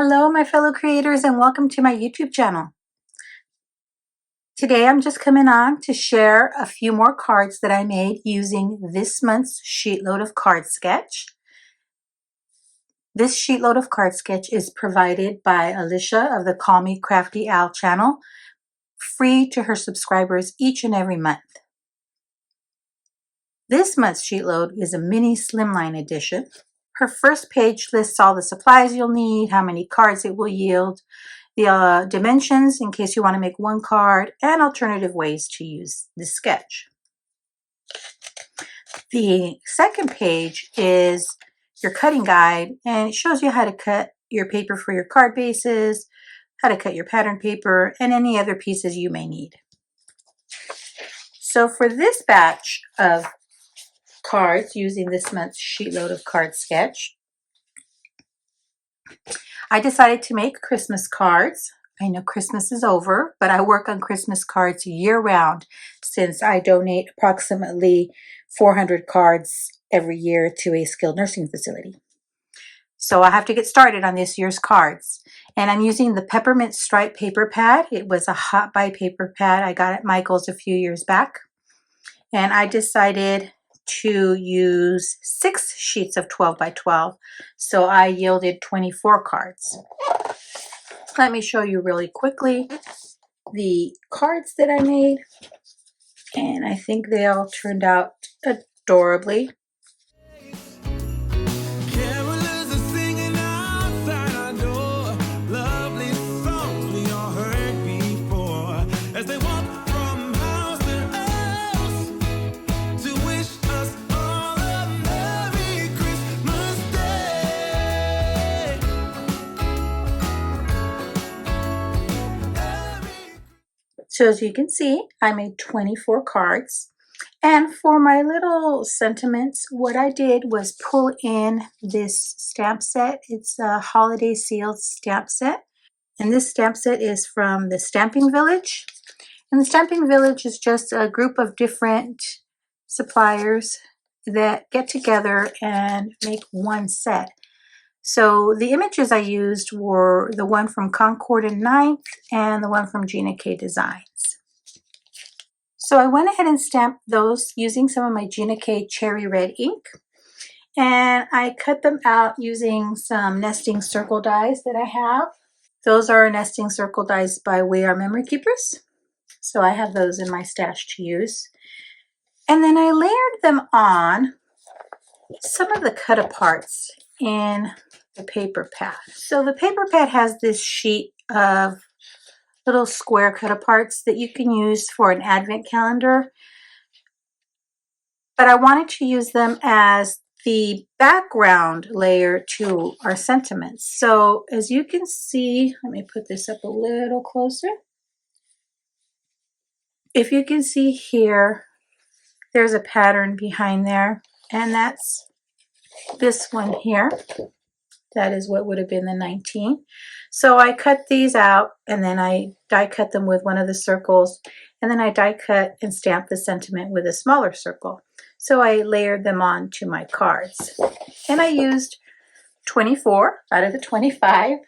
Hello, my fellow creators, and welcome to my YouTube channel. Today, I'm just coming on to share a few more cards that I made using this month's Sheetload of Card Sketch. This Sheetload of Card Sketch is provided by Alicia of the Call Me Crafty Al channel, free to her subscribers each and every month. This month's Sheetload is a mini slimline edition. Her first page lists all the supplies you'll need, how many cards it will yield, the dimensions in case you want to make one card, and alternative ways to use the sketch. The second page is your cutting guide, and it shows you how to cut your paper for your card bases, how to cut your pattern paper, and any other pieces you may need. So for this batch of cards using this month's Sheetload of Card Sketch, I decided to make Christmas cards. I know Christmas is over, but I work on Christmas cards year-round since I donate approximately 400 cards every year to a skilled nursing facility. So I have to get started on this year's cards. And I'm using the Peppermint Stripe paper pad. It was a Hot Buy paper pad I got at Michael's a few years back. And I decided to use 6 sheets of 12 by 12. So I yielded 24 cards. Let me show you really quickly the cards that I made. And I think they all turned out adorably. So as you can see, I made 24 cards. And for my little sentiments, what I did was pull in this stamp set. It's a holiday sealed stamp set. And this stamp set is from the Stamping Village. And the Stamping Village is just a group of different suppliers that get together and make one set. So the images I used were the one from Concord and 9th and the one from Gina K Designs. So I went ahead and stamped those using some of my Gina K Cherry Red ink. And I cut them out using some nesting circle dies that I have. Those are nesting circle dies by We Are Memory Keepers. So I have those in my stash to use. And then I layered them on some of the cut aparts in the paper pad. So the paper pad has this sheet of little square cut aparts that you can use for an advent calendar. But I wanted to use them as the background layer to our sentiments. So as you can see, let me put this up a little closer. If you can see here, there's a pattern behind there, and that's this one here. That is what would have been the 19. So I cut these out, and then I die cut them with one of the circles, and then I die cut and stamp the sentiment with a smaller circle. So I layered them on to my cards. And I used 24 out of the 25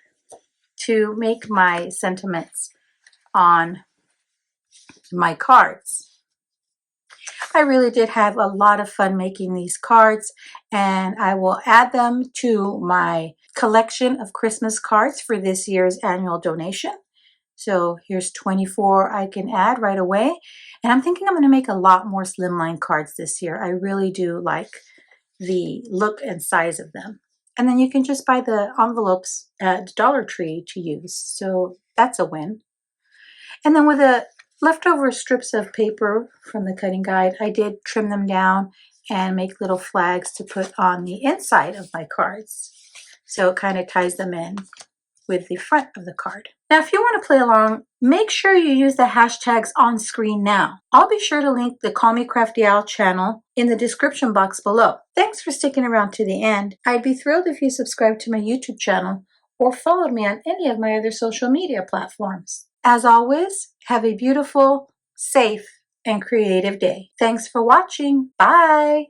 to make my sentiments on my cards. I really did have a lot of fun making these cards, and I will add them to my collection of Christmas cards for this year's annual donation. So here's 24 I can add right away. And I'm thinking I'm going to make a lot more slimline cards this year. I really do like the look and size of them. And then you can just buy the envelopes at Dollar Tree to use. So that's a win. And then with the leftover strips of paper from the cutting guide, I did trim them down and make little flags to put on the inside of my cards. So it kind of ties them in with the front of the card. Now, if you want to play along, make sure you use the hashtags on screen now. I'll be sure to link the Call Me Crafty Al channel in the description box below. Thanks for sticking around to the end. I'd be thrilled if you subscribed to my YouTube channel or followed me on any of my other social media platforms. As always, have a beautiful, safe, and creative day. Thanks for watching. Bye.